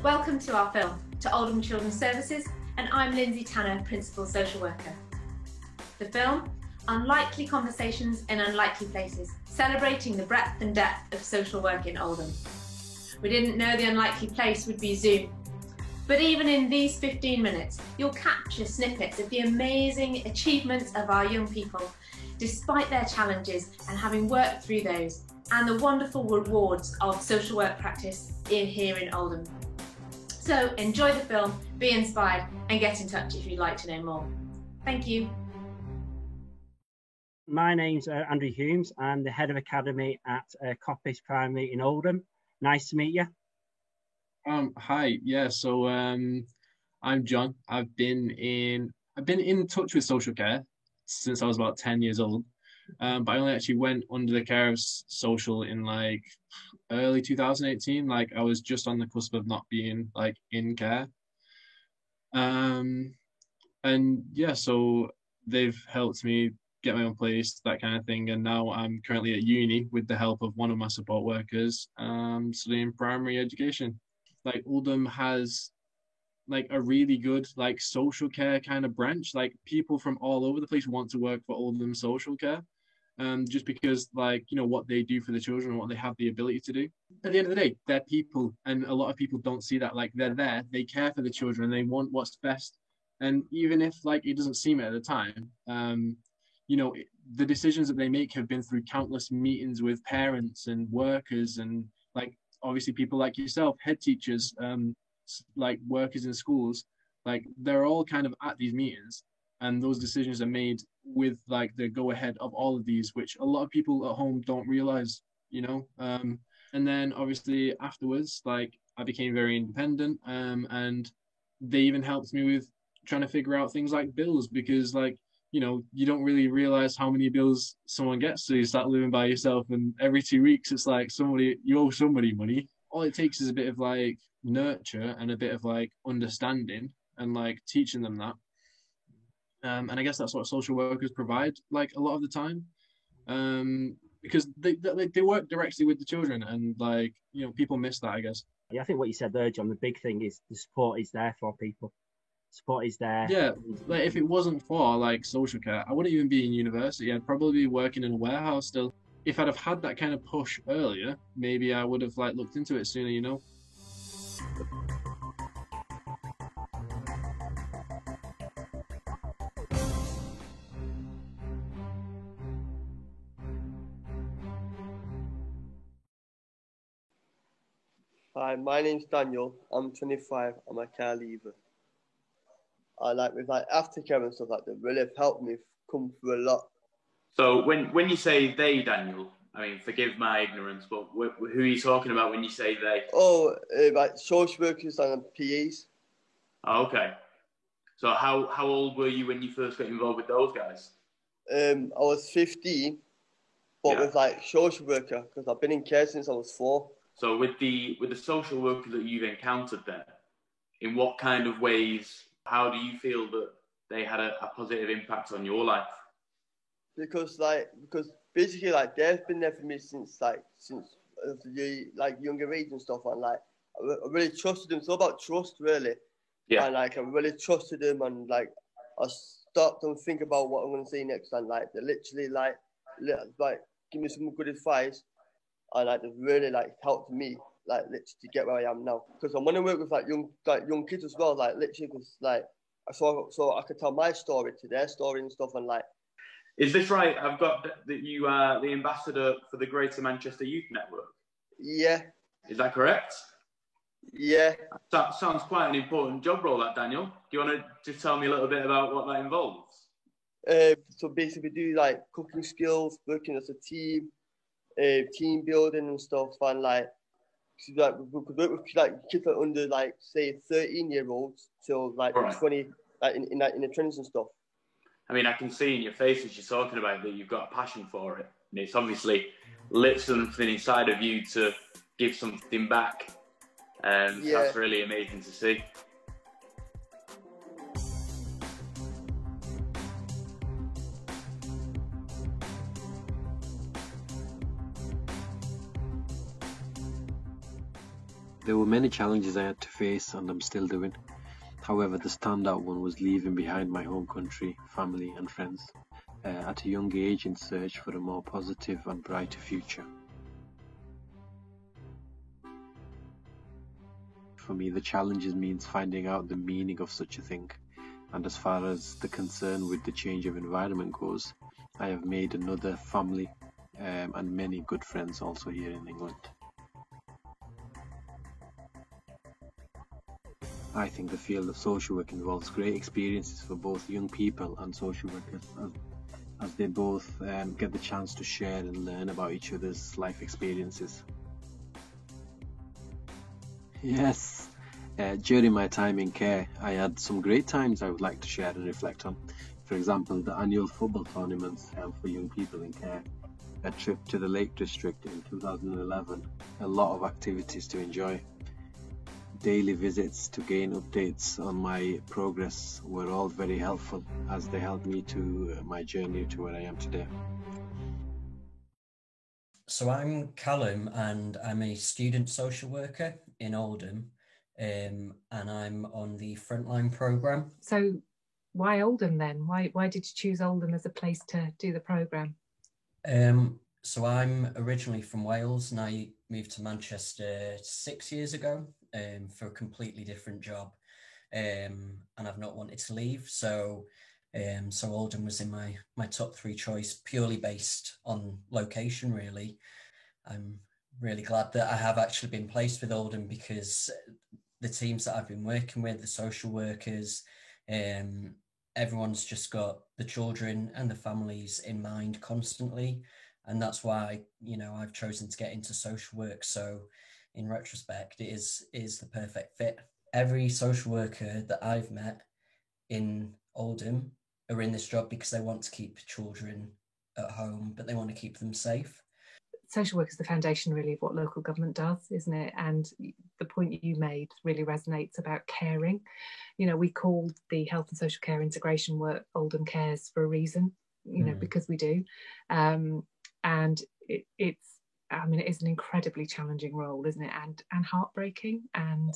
Welcome to our film, To Oldham Children's Services, and I'm Lindsay Tanner, Principal Social Worker. The film, Unlikely Conversations in Unlikely Places, celebrating the breadth and depth of social work in Oldham. We didn't know the unlikely place would be Zoom, but even in these 15 minutes, you'll capture snippets of the amazing achievements of our young people, despite their challenges and having worked through those, and the wonderful rewards of social work practice here in Oldham. So enjoy the film, be inspired, and get in touch if you'd like to know more. Thank you. My name's Andrew Humes. I'm the Head of Academy at Coppice Primary in Oldham. Nice to meet you. Hi. Yeah. So I'm John. I've been in touch with social care since I was about 10 years old. But I only actually went under the care of social in like early 2018. Like I was just on the cusp of not being like in care. And yeah, so they've helped me get my own place, that kind of thing. And now I'm currently at uni with the help of one of my support workers, studying primary education. Like Oldham has like a really good like social care kind of branch. Like people from all over the place want to work for Oldham Social Care. Just because like, you know, what they do for the children and what they have the ability to do. At the end of the day, they're people, and a lot of people don't see that. Like they're there, they care for the children, and they want what's best. And even if like it doesn't seem it at the time, you know, the decisions that they make have been through countless meetings with parents and workers and like obviously people like yourself, head teachers, like workers in schools. Like they're all kind of at these meetings, and those decisions are made with like the go ahead of all of these, which a lot of people at home don't realize, you know. And then obviously afterwards, like I became very independent, and they even helped me with trying to figure out things like bills, because like, you know, you don't really realize how many bills someone gets. So you start living by yourself, and every 2 weeks it's like you owe somebody money. All it takes is a bit of like nurture and a bit of like understanding and like teaching them that. And I guess that's what social workers provide, like a lot of the time, because they work directly with the children, and like, you know, people miss that, I guess. Yeah, I think what you said there, John, the big thing is the support is there for people. Support is there. Yeah, like if it wasn't for like social care, I wouldn't even be in university. I'd probably be working in a warehouse still. If I'd have had that kind of push earlier, maybe I would have like looked into it sooner, you know. Hi, my name's Daniel. I'm 25. I'm a care leaver. I like with like aftercare and stuff like that really have helped me come through a lot. So when you say they, Daniel, I mean, forgive my ignorance, but who are you talking about when you say they? Oh, like social workers and PAs. Oh, okay. So how old were you when you first got involved with those guys? I was 15, but with like social worker, because I've been in care since I was 4. So with the social worker that you've encountered there, in what kind of ways, how do you feel that they had a positive impact on your life? Because basically like they've been there for me since the like younger age and stuff, and like I really trusted them. It's all about trust, really. Yeah. And like I really trusted them, and like I stopped and think about what I'm going to say next, and like they literally like give me some good advice. And like they've really like helped me like literally to get where I am now. Because I want to work with like young kids as well, like literally, because like so I could tell my story to their story and stuff, and like. Is this right? I've got that you are the ambassador for the Greater Manchester Youth Network. Yeah. Is that correct? Yeah. That sounds quite an important job role, that, Daniel. Do you want to just tell me a little bit about what that involves? So basically, we do like cooking skills, working as a team. Team building and stuff, and like we could work with like kids that under like say 13-year-olds till like 20, like in the trainings and stuff. I mean, I can see in your face as you're talking about that you've got a passion for it, and it's obviously lit something inside of you to give something back. That's really amazing to see. There were many challenges I had to face and I'm still doing. However, the standout one was leaving behind my home country, family and friends at a young age in search for a more positive and brighter future. For me, the challenges means finding out the meaning of such a thing. And as far as the concern with the change of environment goes, I have made another family and many good friends also here in England. I think the field of social work involves great experiences for both young people and social workers, as they both get the chance to share and learn about each other's life experiences. Yes, during my time in care, I had some great times I would like to share and reflect on. For example, the annual football tournaments held for young people in care, a trip to the Lake District in 2011, a lot of activities to enjoy. Daily visits to gain updates on my progress were all very helpful as they helped me to my journey to where I am today. So I'm Callum and I'm a student social worker in Oldham, and I'm on the Frontline programme. So why Oldham then? Why did you choose Oldham as a place to do the programme? So I'm originally from Wales and I moved to Manchester 6 years ago for a completely different job, and I've not wanted to leave. So Oldham was in my top 3 choice, purely based on location, really. I'm really glad that I have actually been placed with Oldham because the teams that I've been working with, the social workers, everyone's just got the children and the families in mind constantly. And that's why, I've chosen to get into social work. So in retrospect, it is the perfect fit. Every social worker that I've met in Oldham are in this job because they want to keep children at home, but they want to keep them safe. Social work is the foundation really of what local government does, isn't it? And the point you made really resonates about caring. We call the health and social care integration work Oldham Cares for a reason, because we do. And it is an incredibly challenging role, isn't it? And heartbreaking. And,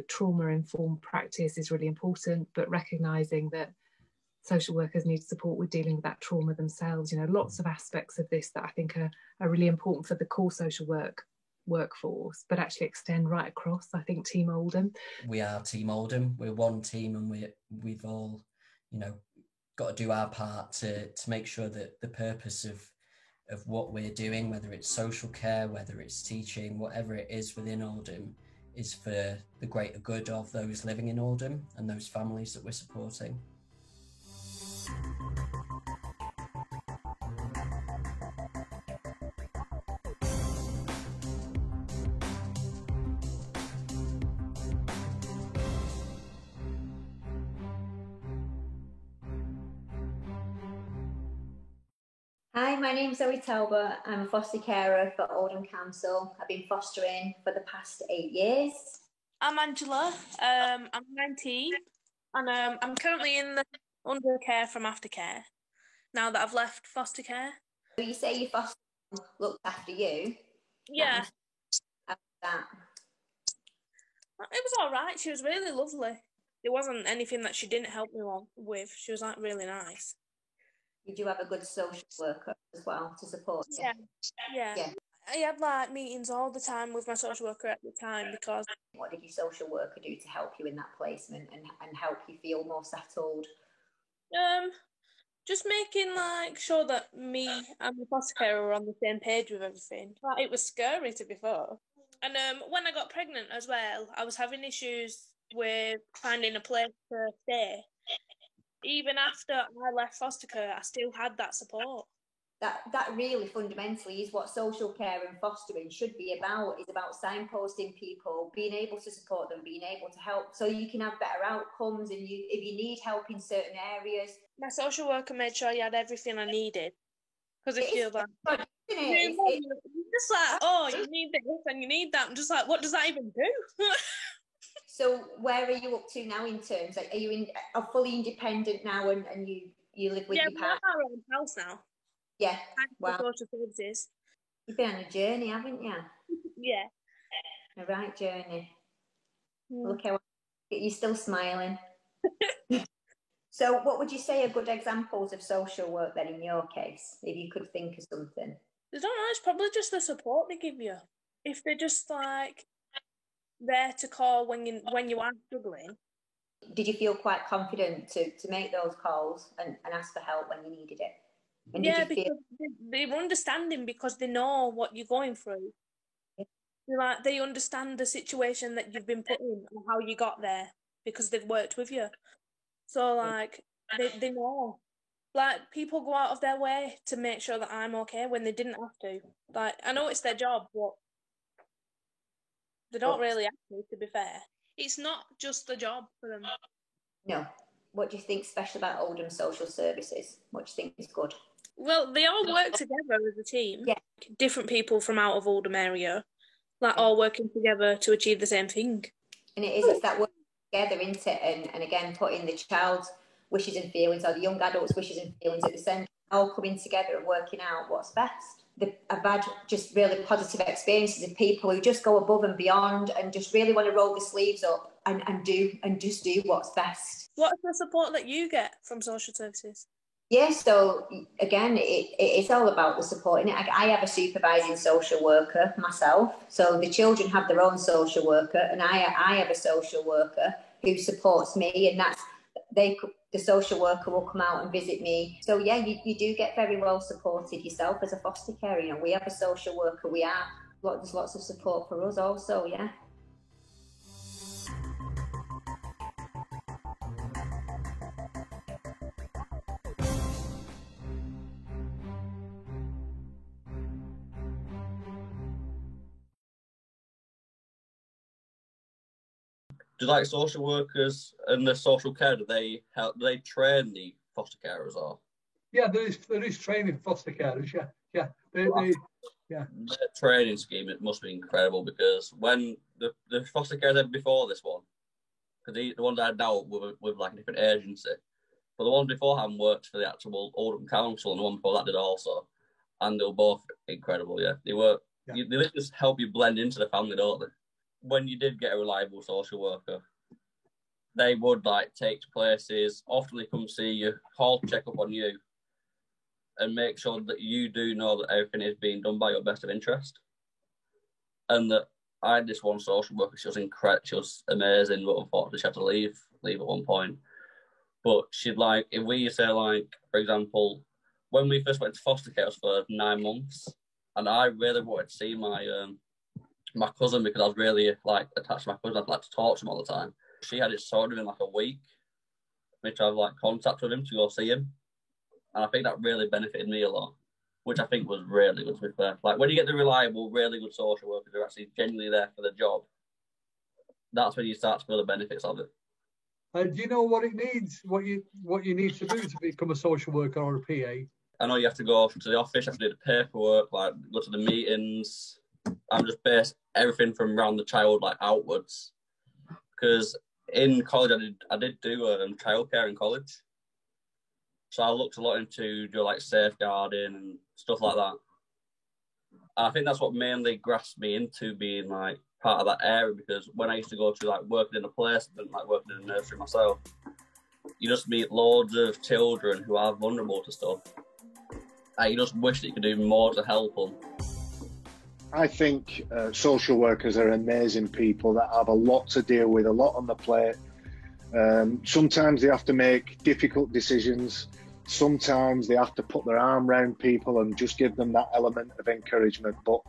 trauma-informed practice is really important, but recognising that social workers need support with dealing with that trauma themselves. Lots of aspects of this that I think are really important for the core social workforce, but actually extend right across, I think, Team Oldham. We are Team Oldham. We're one team and we've all, got to do our part to make sure that the purpose of what we're doing, whether it's social care, whether it's teaching, whatever it is within Oldham, is for the greater good of those living in Oldham and those families that we're supporting. Hi, my name's Zoe Talbot. I'm a foster carer for Oldham Council. I've been fostering for the past 8 years. I'm Angela. I'm 19 and I'm currently in the under care from aftercare now that I've left foster care. So you say your foster looked after you? Yeah. How was that? It was all right. She was really lovely. There wasn't anything that she didn't help me with. She was really nice. You do have a good social worker as well to support you. Yeah. I had meetings all the time with my social worker at the time because... What did your social worker do to help you in that placement and help you feel more settled? Just making sure that me and the foster carer were on the same page with everything. It was scary to be fair. And when I got pregnant as well, I was having issues with finding a place to stay. Even after I left foster care, I still had that support. That really fundamentally is what social care and fostering should be about. It's about signposting people, being able to support them, being able to help so you can have better outcomes. And if you need help in certain areas. My social worker made sure you had everything I needed. Because it feels like... Just you need this and you need that. I'm just like, what does that even do? So where are you up to now in terms? Are you fully independent now and you live with your partner? Yeah, we have our own house now. Yeah. Wow. Social services. You've been on a journey, haven't you? Yeah. All right, Journey. Look how you're still smiling. So what would you say are good examples of social work then in your case, if you could think of something? I don't know, it's probably just the support they give you. If they're just like there to call when you are struggling. Did you feel quite confident to make those calls and ask for help when you needed it? And yeah, because they're understanding because they know what you're going through. Like they understand the situation that you've been put in and how you got there because they've worked with you. So like they know. Like people go out of their way to make sure that I'm okay when they didn't have to. Like I know it's their job, but they don't really have to be fair. It's not just the job for them. No. What do you think's special about Oldham Social Services? What do you think is good? Well, they all work together as a team. Yeah. Different people from out of Oldham area. Like all working together to achieve the same thing. And it's that work together, isn't it? And again, putting the child's wishes and feelings or the young adult's wishes and feelings at the centre, all coming together and working out what's best. I've had just really positive experiences of people who just go above and beyond and just really want to roll their sleeves up and just do what's best. What's the support that you get from social services? Yeah, so again, it's all about the support. I have a supervising social worker myself. So the children have their own social worker and I have a social worker who supports me, and that's the social worker will come out and visit me. So yeah, you do get very well supported yourself as a foster carer. You know, we have a social worker, there's lots of support for us also, yeah. Do like social workers and the social care, do they train the foster carers or? Yeah, there is training for foster carers, yeah. Their training scheme, it must be incredible because when the foster carers had before this one, because the ones I had now with like a different agency, but the ones beforehand worked for the actual Oldham Council and the one before that did also, and they were both incredible, yeah. They just help you blend into the family, don't they? When you did get a reliable social worker, they would like take you places, often they come see you, call, check up on you, and make sure that you do know that everything is being done by your best of interest. And that I had this one social worker, she was incredible, she was amazing, but unfortunately she had to leave at one point. But she'd like, if we say like, for example, when we first went to foster care, it was for 9 months, and I really wanted to see my cousin because I was really like attached to my cousin. I'd like to talk to him all the time. She had it sorted in like a week for me to have like contact with him to go see him, and I think that really benefited me a lot, which I think was really good, to be fair. Like when you get the reliable, really good social workers who are actually genuinely there for the job, that's when you start to feel the benefits of it. Do you know what it needs? What you need to do to become a social worker or a PA? I know you have to go to the office, you have to do the paperwork, like go to the meetings. I'm just based everything from around the child like outwards, because in college I did do childcare in college, so I looked a lot into like safeguarding and stuff like that. And I think that's what mainly grasped me into being like part of that area, because when I used to go to like working in a placement, like working in a nursery myself, you just meet loads of children who are vulnerable to stuff, and you just wish that you could do more to help them. I think social workers are amazing people that have a lot to deal with, a lot on the plate. Sometimes they have to make difficult decisions. Sometimes they have to put their arm around people and just give them that element of encouragement. But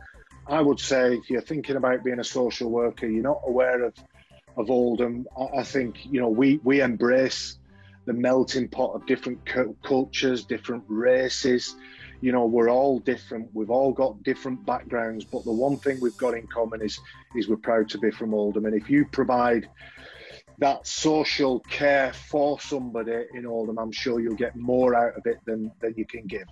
I would say if you're thinking about being a social worker, you're not aware of Oldham, I think, you know, we embrace the melting pot of different cultures, different races. You know, we're all different. We've all got different backgrounds, but the one thing we've got in common is we're proud to be from Oldham. And if you provide that social care for somebody in Oldham, I'm sure you'll get more out of it than you can give.